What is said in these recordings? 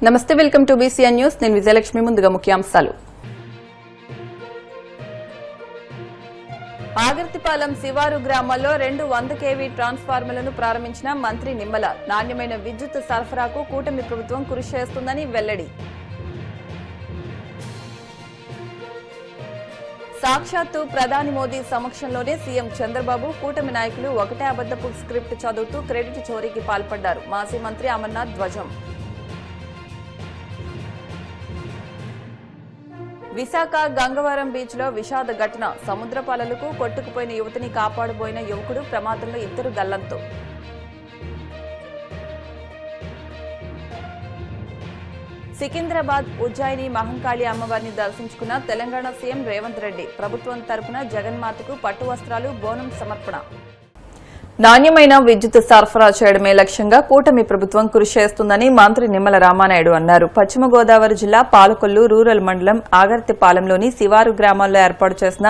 నమస్తే, welcome to BCN news. నేను విజయలక్ష్మి. ముందుగా ముఖ్యాంశాలు. ఆగర్తిపాలెం శివారు గ్రామాల్లో 200 kV ట్రాన్స్ఫార్మర్లను ప్రారంభించిన మంత్రి నిమ్మల. నాణ్యమైన విద్యుత్ సరఫరాకు కూటమి ప్రభుత్వం కృషి చేస్తుందని వెల్లడి. సాక్షాత్తు ప్రధాని మోదీ సమక్షంలోనే సీఎం చంద్రబాబు, కూటమి నాయకులు ఒకటే అబద్దపు స్క్రిప్ట్ చదువుతూ క్రెడిట్ చోరీకి పాల్పడ్డారు. మాజీ మంత్రి అమర్నాథ్ ధ్వజం. విశాఖ గంగవరం బీచ్ లో విషాద ఘటన. సముద్రపాలలకు కొట్టుకుపోయిన యువతిని కాపాడబోయిన యువకుడు ప్రమాదంలో 2 గల్లంతు. సికింద్రాబాద్ ఉజ్జయిని మహంకాళి అమ్మవారిని దర్శించుకున్న తెలంగాణ సీఎం రేవంత్ రెడ్డి. ప్రభుత్వం తరపున జగన్మాతకు పట్టు వస్త్రాలు, బోనం సమర్పణ. నాణ్యమైన విద్యుత్ సరఫరా చేయడమే లక్ష్యంగా కూటమి ప్రభుత్వం కృషి చేస్తుందని మంత్రి నిమ్మల రామానాయుడు అన్నారు. పశ్చిమ గోదావరి జిల్లా పాలకొల్లు రూరల్ మండలం ఆగర్తిపాలెంలోని శివారు గ్రామాల్లో ఏర్పాటు చేసిన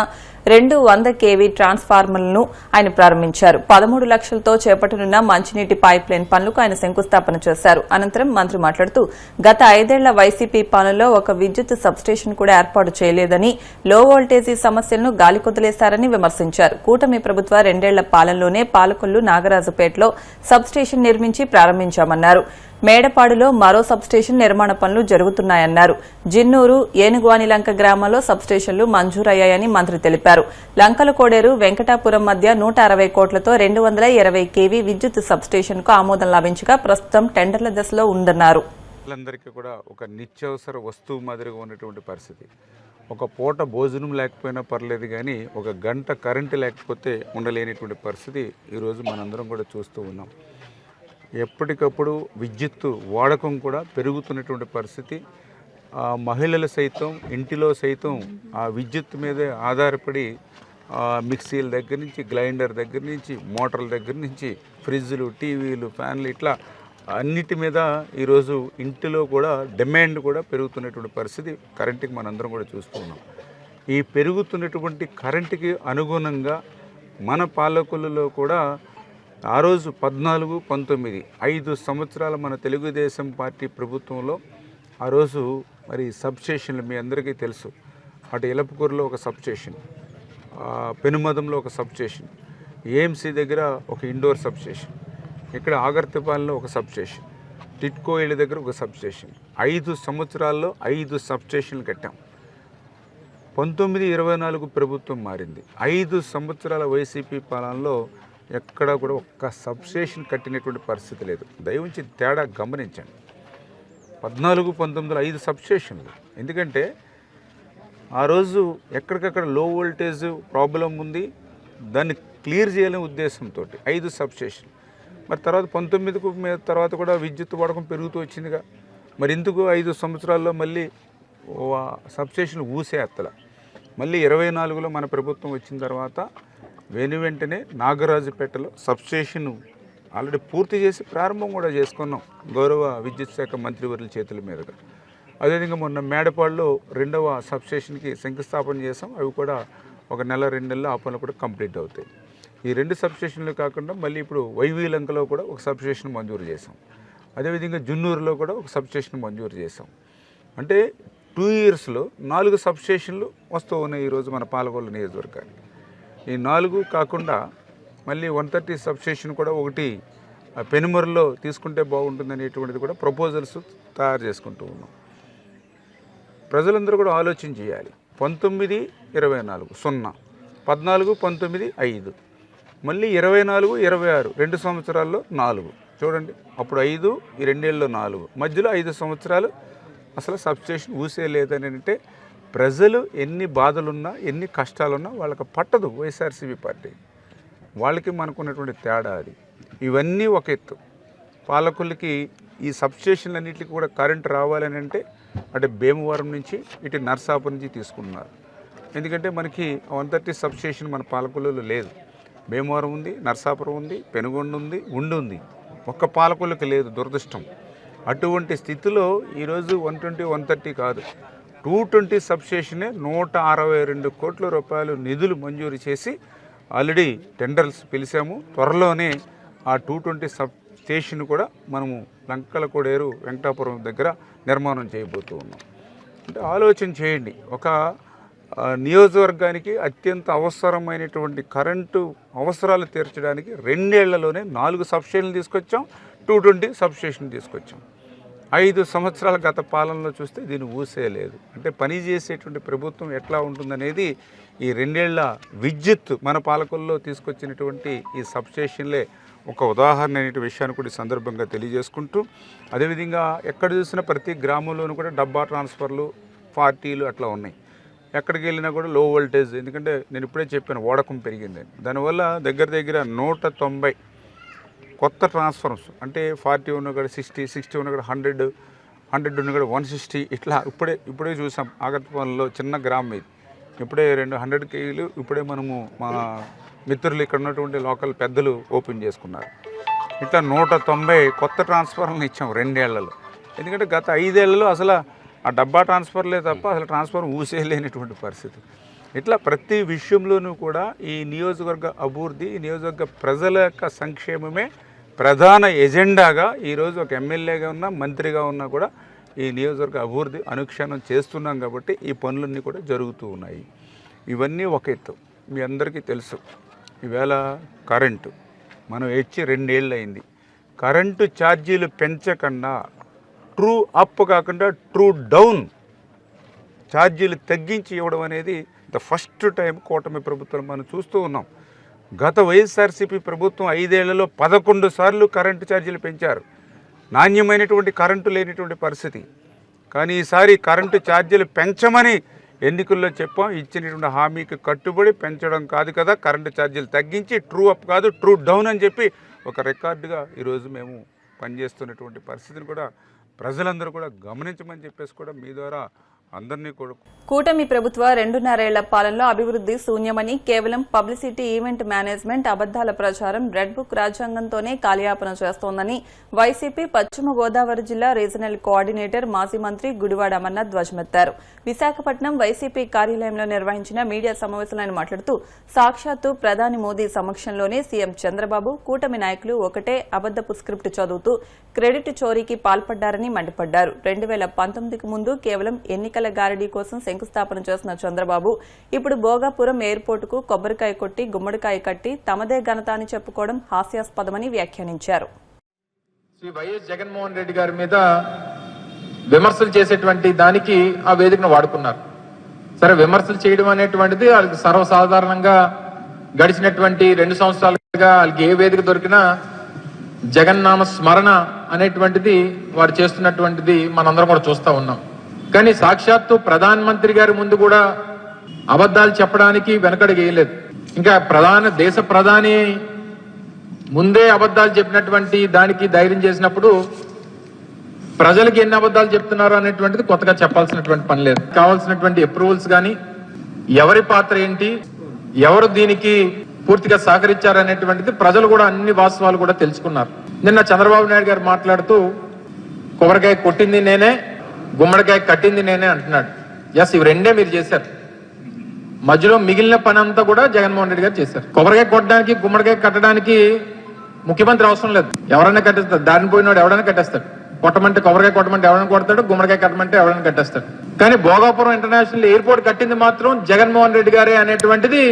200 kV ట్రాన్స్ఫార్మర్లను ఆయన ప్రారంభించారు. 13 లక్షలతో చేపట్టనున్న మంచినీటి పైప్ లైన్ పనులకు ఆయన శంకుస్థాపన చేశారు. అనంతరం మంత్రి మాట్లాడుతూ గత 5 ఏళ్ల వైసీపీ పాలనలో ఒక విద్యుత్ సబ్స్టేషన్ కూడా ఏర్పాటు చేయలేదని, లో వోల్టేజీ సమస్యలను గాలికొదిలేశారని విమర్శించారు. కూటమి ప్రభుత్వ 2 ఏళ్ల పాలనలోనే పాలకొల్లు నాగరాజుపేటలో సబ్స్టేషన్ నిర్మించి ప్రారంభించామన్నారు. మేడపాడులో మరో సబ్స్టేషన్ నిర్మాణ పనులు జరుగుతున్నాయన్నారు. జిన్నూరు, ఏనుగువానిలంక గ్రామాల్లో సబ్స్టేషన్లు మంజూరయ్యాయని మంత్రి తెలిపారు. లంకల కోడేరు, వెంకటాపురం మధ్య 160 కోట్లతో 220 kV విద్యుత్ సబ్స్టేషన్ కు ఆమోదం లభించగా ప్రస్తుతం టెండర్ల దశలో ఉందన్నారు. అందరికీ కూడా ఒక నిత్యావసర వస్తువు మాదిరిగా ఉన్నటువంటి పరిస్థితి. ఒక పూట భోజనం లేకపోయినా పర్లేదు, కానీ ఒక గంట కరెంటు లేకపోతే ఉండలేనిటువంటి పరిస్థితి ఈరోజు మనందరం కూడా చూస్తూ ఉన్నాం. ఎప్పటికప్పుడు విద్యుత్తు వాడకం కూడా పెరుగుతున్నటువంటి పరిస్థితి. మహిళలు సైతం ఇంటిలో సైతం ఆ విద్యుత్ మీదే ఆధారపడి మిక్సీల దగ్గర నుంచి, గ్రైండర్ దగ్గర నుంచి, మోటార్ల దగ్గర నుంచి, ఫ్రిడ్జ్లు, టీవీలు, ఫ్యాన్లు, ఇట్లా అన్నిటి మీద ఈరోజు ఇంటిలో కూడా డిమాండ్ కూడా పెరుగుతున్నటువంటి పరిస్థితి కరెంటుకి మనందరం కూడా చూస్తూ ఉన్నాం. ఈ పెరుగుతున్నటువంటి కరెంటుకి అనుగుణంగా మన పాలకులలో కూడా ఆ రోజు 14, 19, 5 సంవత్సరాల మన తెలుగుదేశం పార్టీ ప్రభుత్వంలో ఆ రోజు మరి సబ్స్టేషన్లు మీ అందరికీ తెలుసు. అటు ఎలపకూరులో ఒక సబ్స్టేషన్, పెనుమదంలో ఒక సబ్స్టేషన్, ఏఎంసీ దగ్గర ఒక ఇండోర్ సబ్స్టేషన్, ఇక్కడ ఆగర్తిపాలెంలో ఒక సబ్స్టేషన్, టిట్కో ఇళ్ళ దగ్గర ఒక సబ్స్టేషన్. 5 సంవత్సరాల్లో 5 సబ్స్టేషన్లు కట్టాం. 1924 ప్రభుత్వం మారింది. 5 సంవత్సరాల వైసీపీ పాలనలో ఎక్కడా కూడా ఒక్క సబ్స్టేషన్ కట్టినటువంటి పరిస్థితి లేదు. దయవుంచి తేడా గమనించండి. 14, 19 5 సబ్స్టేషన్లు. ఎందుకంటే ఆ రోజు ఎక్కడికక్కడ లో వోల్టేజ్ ప్రాబ్లం ఉంది, దాన్ని క్లియర్ చేయాలనే ఉద్దేశంతో 5 సబ్స్టేషన్. మరి తర్వాత 19 తర్వాత కూడా విద్యుత్ వాడకం పెరుగుతూ వచ్చిందిగా. మరి ఎందుకు 5 సంవత్సరాల్లో మళ్ళీ సబ్స్టేషన్లు ఊసేత్తల. మళ్ళీ 24లో మన ప్రభుత్వం వచ్చిన తర్వాత వెంటనే నాగరాజుపేటలో సబ్స్టేషన్ ఆల్రెడీ పూర్తి చేసి ప్రారంభం కూడా చేసుకున్నాం గౌరవ విద్యుత్ శాఖ మంత్రివర్యుల చేతుల మీదుగా. అదేవిధంగా మొన్న మేడపాడులో 2వ సబ్స్టేషన్కి శంకుస్థాపన చేసాం. అవి కూడా ఒక నెల 2 నెలల్లో ఆ పనులు కూడా కంప్లీట్ అవుతాయి. ఈ 2 సబ్స్టేషన్లు కాకుండా మళ్ళీ ఇప్పుడు వైవీలంకలో కూడా ఒక సబ్స్టేషన్ మంజూరు చేసాం. అదేవిధంగా జున్నూరులో కూడా ఒక సబ్స్టేషన్ మంజూరు చేసాం. అంటే 2 ఇయర్స్లో 4 సబ్స్టేషన్లు వస్తూ ఉన్నాయి ఈరోజు మన పాలకొల్లు నియోజకవర్గానికి. ఈ 4 కాకుండా మళ్ళీ 130 సబ్స్టేషన్ కూడా ఒకటి పెనుమరులో తీసుకుంటే బాగుంటుందనేటువంటిది కూడా ప్రపోజల్స్ తయారు చేసుకుంటూ ఉన్నాం. ప్రజలందరూ కూడా ఆలోచన చేయాలి. 19, 24 0, 14, 19 5, మళ్ళీ 24, 26 2 సంవత్సరాల్లో 4 చూడండి. అప్పుడు 5, ఈ 2 ఏళ్ళలో 4, మధ్యలో 5 సంవత్సరాలు అసలు సబ్స్టేషన్ ఊసే లేదని అంటే ప్రజలు ఎన్ని బాధలున్నా, ఎన్ని కష్టాలున్నా వాళ్ళకి పట్టదు వైఎస్ఆర్సీపీ పార్టీ. వాళ్ళకి మనకున్నటువంటి తేడా అది. ఇవన్నీ ఒక ఎత్తు. పాలకులకి ఈ సబ్స్టేషన్లన్నింటికి కూడా కరెంటు రావాలని అంటే అటు భీమవరం నుంచి, ఇటు నర్సాపురం నుంచి తీసుకుంటున్నారు. ఎందుకంటే మనకి 130 సబ్స్టేషన్ మన పాలకులలో లేదు. భీమవరం ఉంది, నర్సాపురం ఉంది, పెనుగొండ ఉంది, ఉంది. ఒక్క పాలకులకు లేదు, దురదృష్టం. అటువంటి స్థితిలో ఈరోజు 120, 130 కాదు, 220 సబ్స్టేషనే 162 కోట్ల రూపాయలు నిధులు మంజూరు చేసి ఆల్రెడీ టెండర్స్ పిలిచాము. త్వరలోనే ఆ 220 సబ్స్టేషన్ కూడా మనము లంకల కోడేరు వెంకటాపురం దగ్గర నిర్మాణం చేయబోతూ ఉన్నాం. అంటే ఆలోచన చేయండి, ఒక నియోజకవర్గానికి అత్యంత అవసరమైనటువంటి కరెంటు అవసరాలు తీర్చడానికి 2 ఏళ్లలోనే 4 సబ్స్టేషన్లు తీసుకొచ్చాం, 220 సబ్స్టేషన్ తీసుకొచ్చాం. 5 సంవత్సరాల గత పాలనలో చూస్తే దీన్ని ఊసే లేదు. అంటే పని చేసేటువంటి ప్రభుత్వం ఎట్లా ఉంటుందనేది ఈ 2 ఏళ్ల విద్యుత్ మన పాలకుల్లో తీసుకొచ్చినటువంటి ఈ సబ్స్టేషన్లే ఒక ఉదాహరణ అనే విషయాన్ని కూడా ఈ సందర్భంగా తెలియజేసుకుంటూ, అదేవిధంగా ఎక్కడ చూసినా ప్రతి గ్రామంలోనూ కూడా డబ్బా ట్రాన్స్ఫర్లు, పార్టీలు అట్లా ఉన్నాయి. ఎక్కడికి వెళ్ళినా కూడా లో వోల్టేజ్, ఎందుకంటే నేను ఇప్పుడే చెప్పాను వాడకం పెరిగిందని. దానివల్ల దగ్గర 190 కొత్త ట్రాన్స్ఫార్మర్స్, అంటే 40 ఉన్న కూడా 60, 60 ఉన్న కూడా 100, 100 ఉన్న కూడా 160, ఇట్లా ఇప్పుడే చూసాం ఆగర్తపాలెంలో చిన్న గ్రామం ఇది. ఇప్పుడే 200 కేజీలు ఇప్పుడే మనము మా మిత్రులు ఇక్కడ ఉన్నటువంటి లోకల్ పెద్దలు ఓపెన్ చేసుకున్నారు. ఇట్లా 190 కొత్త ట్రాన్స్ఫార్మర్లు ఇచ్చాం 2 ఏళ్లలో. ఎందుకంటే గత 5 ఏళ్లలో అసలు ఆ డబ్బా ట్రాన్స్ఫర్లే తప్ప అసలు ట్రాన్స్ఫర్ ఊసేయలేనటువంటి పరిస్థితి. ఇట్లా ప్రతి విషయంలోనూ కూడా ఈ నియోజకవర్గ అభివృద్ధి, ఈ నియోజకవర్గ ప్రజల యొక్క సంక్షేమమే ప్రధాన ఎజెండాగా ఈరోజు ఒక ఎమ్మెల్యేగా ఉన్నా, మంత్రిగా ఉన్నా కూడా ఈ నియోజకవర్గ అభివృద్ధి అనుక్షణం చేస్తున్నాం. కాబట్టి ఈ పనులన్నీ కూడా జరుగుతూ ఉన్నాయి. ఇవన్నీ ఒక ఎత్తు. మీ అందరికీ తెలుసు, ఈవేళ కరెంటు మనం ఇచ్చి 2 ఏళ్ళు అయింది. కరెంటు ఛార్జీలు పెంచకుండా, ట్రూ అప్ కాకుండా ట్రూ డౌన్ ఛార్జీలు తగ్గించి ఇవ్వడం అనేది ద ఫస్ట్ టైం కూటమి ప్రభుత్వం మనం చూస్తూ ఉన్నాం. గత వైఎస్ఆర్సీపీ ప్రభుత్వం 5 ఏళ్లలో 11 సార్లు కరెంటు ఛార్జీలు పెంచారు. నాణ్యమైనటువంటి కరెంటు లేనటువంటి పరిస్థితి. కానీ ఈసారి కరెంటు ఛార్జీలు పెంచమని ఎన్నికల్లో చెప్పాం. ఇచ్చినటువంటి హామీకి కట్టుబడి పెంచడం కాదు కదా, కరెంటు ఛార్జీలు తగ్గించి ట్రూ అప్ కాదు ట్రూ డౌన్ అని చెప్పి ఒక రికార్డుగా ఈరోజు మేము పనిచేస్తున్నటువంటి పరిస్థితిని కూడా ప్రజలందరూ కూడా గమనించమని చెప్పేసి కూడా మీ ద్వారా అందరినీ కూడా. కూటమి ప్రభుత్వ 2.5 ఏళ్ల పాలనలో అభివృద్ధి శూన్యమని, కేవలం పబ్లిసిటీ, ఈవెంట్ మేనేజ్మెంట్, అబద్దాల ప్రచారం, రెడ్ బుక్ రాజ్యాంగంతోనే కాలయాపన చేస్తోందని వైసీపీ పశ్చిమ గోదావరి జిల్లా రీజనల్ కోఆర్డినేటర్, మాజీ మంత్రి గుడివాడ అమర్నాథ్ ధ్వజమెత్తారు. విశాఖపట్నం వైసీపీ కార్యాలయంలో నిర్వహించిన మీడియా సమావేశంలో ఆయన మాట్లాడుతూ, సాక్షాత్తు ప్రధాని మోదీ సమక్షంలోనే సీఎం చంద్రబాబు, కూటమి నాయకులు ఒకటే అబద్దపు స్క్రిప్ట్ చదువుతూ క్రెడిట్ చోరీకి పాల్పడ్డారని మండిపడ్డారు. 2019కు ముందు కేవలం ఎన్నికల గారడీ కోసం శంకుస్థాపన చేసిన చంద్రబాబు ఇప్పుడు భోగాపురం ఎయిర్పోర్టుకు కొబ్బరికాయ కొట్టి, గుమ్మడికాయ కట్టి తమదే ఘనత అని చెప్పుకోవడం హాస్యాస్పదమని వ్యాఖ్యానించారు. శ్రీ వైఎస్ జగన్మోహన్ రెడ్డి గారి మీద విమర్శలు చేసేటువంటి దానికి ఆ వేదికను వాడుకున్నారు. సరే, విమర్శలు చేయడం అనేటువంటిది వాళ్ళకి సర్వసాధారణంగా గడిచినటువంటి 2 సంవత్సరాలుగా వాళ్ళకి ఏ వేదిక దొరికినా జగన్నామ స్మరణ అనేటువంటిది వారు చేస్తున్నటువంటిది మనందరం కూడా చూస్తూ ఉన్నాం. కానీ సాక్షాత్తు ప్రధానమంత్రి గారి ముందు కూడా అబద్ధాలు చెప్పడానికి వెనకడుగేయలేదు. ఇంకా దేశ ప్రధాని ముందే అబద్ధాలు చెప్పినటువంటి దానికి ధైర్యం చేసినప్పుడు ప్రజలకి ఎన్ని అబద్ధాలు చెప్తున్నారు అనేటువంటిది కొత్తగా చెప్పాల్సినటువంటి పని లేదు. కావాల్సినటువంటి అప్రూవల్స్ కానీ, ఎవరి పాత్ర ఏంటి, ఎవరు దీనికి పూర్తిగా సహకరించారనేటువంటిది ప్రజలు కూడా అన్ని వాస్తవాలు కూడా తెలుసుకున్నారు. నిన్న చంద్రబాబు నాయుడు గారు మాట్లాడుతూ కొబ్బరికాయ కొట్టింది నేనే, గుమ్మడికాయ కట్టింది నేనే అంటున్నాడు. ఎస్, ఇవి రెండే మీరు చేశారు. మధ్యలో మిగిలిన పని అంతా కూడా జగన్మోహన్ రెడ్డి గారు చేశారు. కొబ్బరికాయ కొట్టడానికి, గుమ్మడికాయ కట్టడానికి ముఖ్యమంత్రి అవసరం లేదు. ఎవరైనా కట్టేస్తారు. దారిని పోయినాడు ఎవరైనా కట్టేస్తాడు. కొట్టమంటే కొబ్బరికాయ కొట్టమంటే ఎవరైనా కొడతాడు, గుమ్మడికాయ కట్టమంటే ఎవరైనా కట్టేస్తాడు. కానీ భోగాపురం ఇంటర్నేషనల్ ఎయిర్పోర్ట్ కట్టింది మాత్రం జగన్మోహన్ రెడ్డి గారే అనేటువంటిది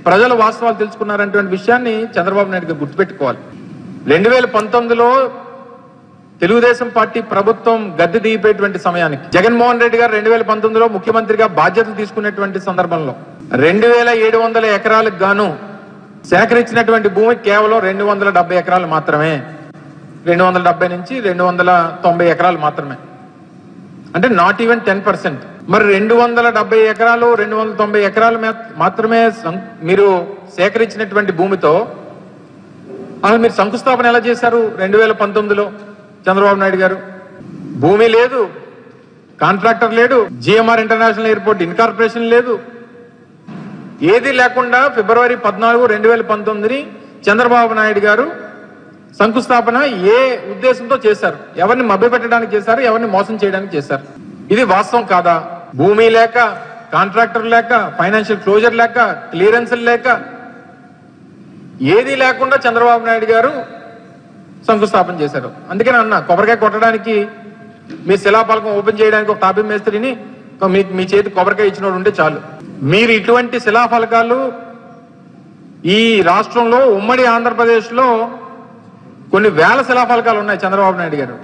ప్రజలు వాస్తవాలు తెలుసుకున్నారనేటువంటి విషయాన్ని చంద్రబాబు నాయుడు గారు గుర్తుపెట్టుకోవాలి. 2019లో తెలుగుదేశం పార్టీ ప్రభుత్వం గద్దె దిగిపోయేటువంటి సమయానికి జగన్మోహన్ రెడ్డి గారు 2019లో ముఖ్యమంత్రిగా బాధ్యతలు తీసుకునేటువంటి సందర్భంలో 2700 ఎకరాలకు గాను సేకరించినటువంటి భూమి కేవలం 270 ఎకరాలు మాత్రమే. 270 నుంచి 290 ఎకరాలు మాత్రమే. అంటే నాట్ ఈవెన్ 10%. మరి 270 ఎకరాలు, 290 ఎకరాలు మాత్రమే మీరు సేకరించినటువంటి భూమితో అసలు మీరు శంకుస్థాపన ఎలా చేశారు? 2019లో చంద్రబాబు నాయుడు గారు భూమి లేదు, కాంట్రాక్టర్ లేడు, జిఎంఆర్ ఇంటర్నేషనల్ ఎయిర్పోర్ట్ ఇన్కార్పొరేషన్ లేదు, ఏది లేకుండా ఫిబ్రవరి 14, 2019 చంద్రబాబు నాయుడు గారు శంకుస్థాపన ఏ ఉద్దేశంతో చేశారు? ఎవరిని మభ్యపెట్టడానికి చేశారు? ఎవరిని మోసం చేయడానికి చేశారు? ఇది వాస్తవం కాదా? భూమి లేక, కాంట్రాక్టర్ లేక, ఫైనాన్షియల్ క్లోజర్ లేక, క్లియరెన్స్ లేక, ఏది లేకుండా చంద్రబాబు నాయుడు గారు శంకుస్థాపన చేశారు. అందుకని అన్న కొబ్బరికాయ కొట్టడానికి మీ శిలాఫలకం ఓపెన్ చేయడానికి ఒక తాపీ మేస్త్రిని మీ చేతి కొబ్బరికాయ ఇచ్చినోడు ఉంటే చాలు. మీరు ఇటువంటి శిలాఫలకాలు ఈ రాష్ట్రంలో ఉమ్మడి ఆంధ్రప్రదేశ్లో కొన్ని వేల శిలాఫలకాలు ఉన్నాయి చంద్రబాబు నాయుడు గారు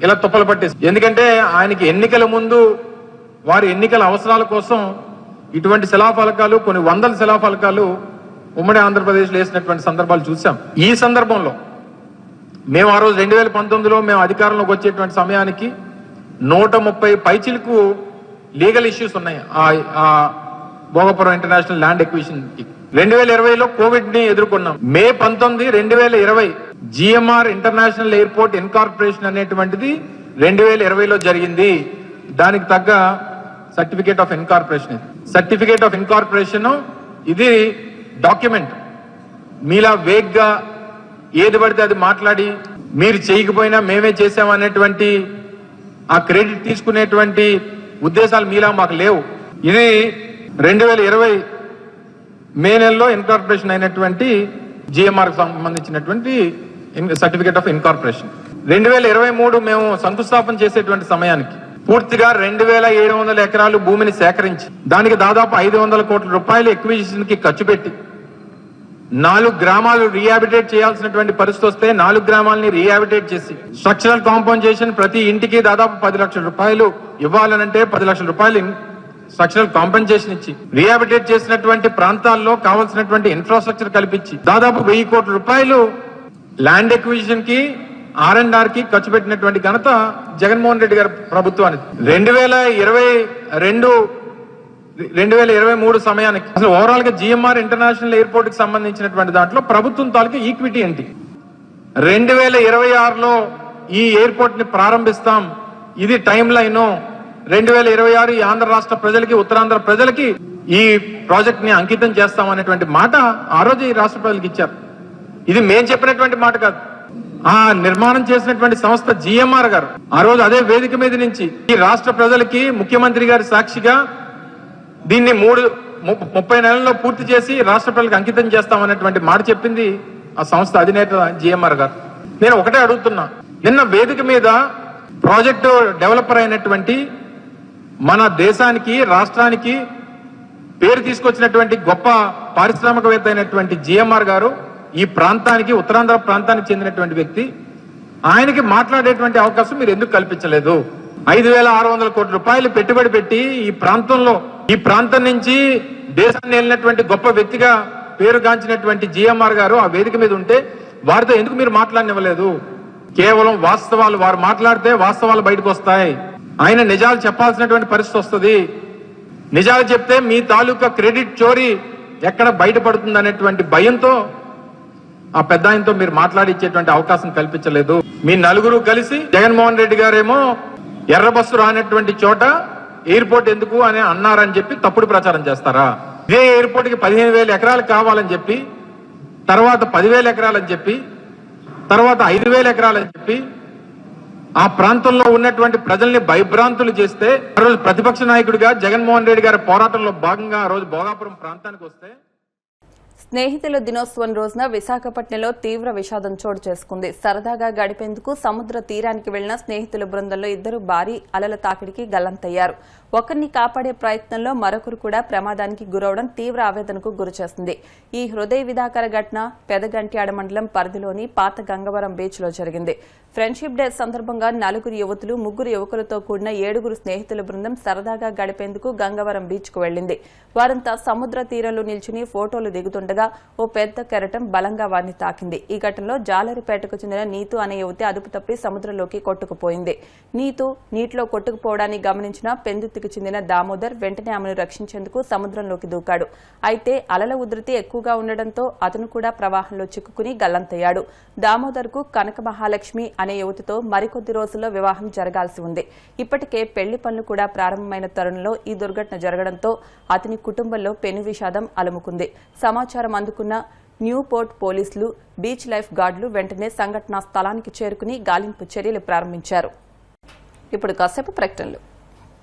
ఇలా తుప్పలు పట్టేసి. ఎందుకంటే ఆయనకి ఎన్నికల ముందు వారి ఎన్నికల అవసరాల కోసం ఇటువంటి శిలాఫలకాలు కొన్ని వందల శిలాఫలకాలు ఉమ్మడి ఆంధ్రప్రదేశ్లో వేసినటువంటి సందర్భాలు చూసాం. ఈ సందర్భంలో మేము ఆ రోజు 2019లో మేము అధికారంలోకి వచ్చేటువంటి సమయానికి 130 పైచిలకు లీగల్ ఇష్యూస్ ఉన్నాయి ఆ భోగపురం ఇంటర్నేషనల్ ల్యాండ్ ఎక్విజిషన్ కి. 2020లో కోవిడ్ ని ఎదుర్కొన్నాం. మే 19, 2020 జిఎంఆర్ ఇంటర్నేషనల్ ఎయిర్పోర్ట్ ఇన్కార్పొరేషన్ అనేటువంటిది 2020లో జరిగింది. దానికి తగ్గ certificate of incorporation. Certificate of incorporation ఇది డాక్యుమెంట్. మీలా వేగ్గా ఏది పడితే అది మాట్లాడి మీరు చేయకపోయినా మేమే చేసామనేటువంటి ఆ క్రెడిట్ తీసుకునేటువంటి ఉద్దేశాలు మీలా మాకు లేవు. ఇది 2020 మే నెలలో ఇన్కార్పొరేషన్ అయినటువంటి జిఎంఆర్ సంబంధించినటువంటి సర్టిఫికేట్ ఆఫ్ ఇన్కార్పొరేషన్. 2023 మేము శంకుస్థాపన చేసేటువంటి సమయానికి పూర్తిగా 2700 ఎకరాలు భూమిని సేకరించి దానికి దాదాపు 500 కోట్ల రూపాయలు ఎక్విజిషన్ కి ఖర్చు పెట్టి 4 గ్రామాలు రీహాబిటేట్ చేయాల్సినటువంటి పరిస్థితి వస్తే 4 గ్రామాలని రీహాబిటేట్ చేసి స్ట్రక్చరల్ కాంపన్సేషన్ ప్రతి ఇంటికి దాదాపు 10 లక్షల రూపాయలు ఇవ్వాలనంటే 10 లక్షల రూపాయలు స్ట్రక్చరల్ కాంపన్సేషన్ ఇచ్చి రీహాబిటేట్ చేసినటువంటి ప్రాంతాల్లో కావాల్సినటువంటి ఇన్ఫ్రాస్ట్రక్చర్ కల్పించి దాదాపు 1000 కోట్ల రూపాయలు ల్యాండ్ ఎక్విజిషన్ కి R&R కి ఖర్చు పెట్టినటువంటి ఘనత జగన్మోహన్ రెడ్డి గారి ప్రభుత్వానికి. 2023 సమయానికి అసలు ఓవరాల్ గా జిఎంఆర్ ఇంటర్నేషనల్ ఎయిర్పోర్ట్ కి సంబంధించినటువంటి దాంట్లో ప్రభుత్వం తాలూకు ఈక్విటీ ఏంటి? 2026లో ఈ ఎయిర్పోర్ట్ ని ప్రారంభిస్తాం, ఇది టైం లైన్. 2026 ఈ ఆంధ్ర రాష్ట్ర ప్రజలకి ఉత్తరాంధ్ర ప్రజలకి ఈ ప్రాజెక్ట్ ని అంకితం చేస్తాం అనేటువంటి మాట ఆ రోజు ఈ రాష్ట్ర ప్రజలకు ఇచ్చారు. ఇది మేం చెప్పినటువంటి మాట కాదు. ఆ నిర్మాణం చేసినటువంటి సంస్థ జిఎంఆర్ గారు ఆ రోజు అదే వేదిక మీద నుంచి ఈ రాష్ట్ర ప్రజలకి ముఖ్యమంత్రి గారి సాక్షిగా దీన్ని 30 నెలల్లో పూర్తి చేసి రాష్ట్ర ప్రజలకు అంకితం చేస్తామనేటువంటి మాట చెప్పింది ఆ సంస్థ అధినేత జిఎంఆర్ గారు. నేను ఒకటే అడుగుతున్నా, నిన్న వేదిక మీద ప్రాజెక్టు డెవలపర్ అయినటువంటి మన దేశానికి రాష్ట్రానికి పేరు తీసుకొచ్చినటువంటి గొప్ప పారిశ్రామికవేత్త అయినటువంటి జిఎంఆర్ గారు ఈ ప్రాంతానికి ఉత్తరాంధ్ర ప్రాంతానికి చెందినటువంటి వ్యక్తి. ఆయనకి మాట్లాడేటువంటి అవకాశం మీరు ఎందుకు కల్పించలేదు? 5,600 కోట్ల రూపాయలు పెట్టుబడి పెట్టి ఈ ప్రాంతం నుంచి దేశాన్ని వెళ్ళినటువంటి గొప్ప వ్యక్తిగా పేరుగాంచినటువంటి జిఎంఆర్ గారు ఆ వేదిక మీద ఉంటే వారితో ఎందుకు మీరు మాట్లాడనివ్వలేదు? కేవలం వాస్తవాలు వారు మాట్లాడితే వాస్తవాలు బయటకు వస్తాయి. ఆయన నిజాలు చెప్పాల్సినటువంటి పరిస్థితి వస్తుంది. నిజాలు చెప్తే మీ తాలూకా క్రెడిట్ చోరీ ఎక్కడ బయటపడుతుంది అనేటువంటి భయంతో ఆ పెద్ద ఆయనతో మీరు మాట్లాడిచ్చేటువంటి అవకాశం కల్పించలేదు. మీ నలుగురు కలిసి జగన్మోహన్ రెడ్డి గారేమో ఎర్ర బస్సు రానటువంటి చోట ఎయిర్పోర్ట్ ఎందుకు అని అన్నారని చెప్పి తప్పుడు ప్రచారం చేస్తారా? ఇదే ఎయిర్పోర్ట్ కి 15,000 ఎకరాలు కావాలని చెప్పి, తర్వాత 10,000 ఎకరాలని చెప్పి, తర్వాత 5,000 ఎకరాలని చెప్పి ఆ ప్రాంతంలో ఉన్నటువంటి ప్రజల్ని భయభ్రాంతులు చేస్తే ఆ రోజు ప్రతిపక్ష నాయకుడిగా జగన్మోహన్ రెడ్డి గారి పోరాటంలో భాగంగా ఆ రోజు భోగాపురం ప్రాంతానికి వస్తే స్నేహితుల దినోత్సవం రోజున విశాఖపట్నంలో తీవ్ర విషాదం చోటు చేసుకుంది. సరదాగా గడిపేందుకు సముద్ర తీరానికి వెళ్లిన స్నేహితుల బృందంలో 2 భారీ అలల తాకిడికి గల్లంతయ్యారు. ఒకరిని కాపాడే ప్రయత్నంలో మరొకరు కూడా ప్రమాదానికి గురవడం తీవ్ర ఆవేదనకు గురిచేస్తుంది. ఈ హృదయ విదాకర ఘటన పెదగంట్యాడ మండలం పరిధిలోని పాత గంగవరం బీచ్ లో జరిగింది. ఫ్రెండ్షిప్ డే సందర్భంగా 4 యువతులు 3 యువకులతో కూడిన 7 స్నేహితుల బృందం సరదాగా గడిపేందుకు గంగవరం బీచ్ కు వెళ్లింది. వారంతా సముద్ర తీరంలో నిల్చుని ఫోటోలు దిగుతుండగా ఓ పెద్ద కెరటం బలంగా వారిని తాకింది. ఈ ఘటనలో జాలరిపేటకు చెందిన నీతు అనే యువతి అదుపు తప్పి సముద్రంలోకి కొట్టుకుపోయింది. నీతు నీటిలో కొట్టుకుపోవడాన్ని గమనించిన పెందుతికి చెందిన దామోదర్ వెంటనే ఆమెను రక్షించేందుకు సముద్రంలోకి దూకాడు. అయితే అలల ఉధృతి ఎక్కువగా ఉండడంతో అతను కూడా ప్రవాహంలో చిక్కుకుని గల్లంతయ్యాడు. దామోదర్ కు కనక మహాలక్ష్మి అనే యువతితో మరికొద్ది రోజుల్లో వివాహం జరగాల్సి ఉంది. ఇప్పటికే పెళ్లి పనులు కూడా ప్రారంభమైన తరుణంలో ఈ దుర్ఘటన జరగడంతో అతని కుటుంబంలో పెను విషాదం అలుముకుంది. సమాచారం అందుకున్న న్యూపోర్ట్ పోలీసులు, బీచ్ లైఫ్ గార్డులు వెంటనే సంఘటనా స్థలానికి చేరుకుని గాలింపు చర్యలు ప్రారంభించారు. ఇప్పుడు కాసేపు ప్రకటనలు.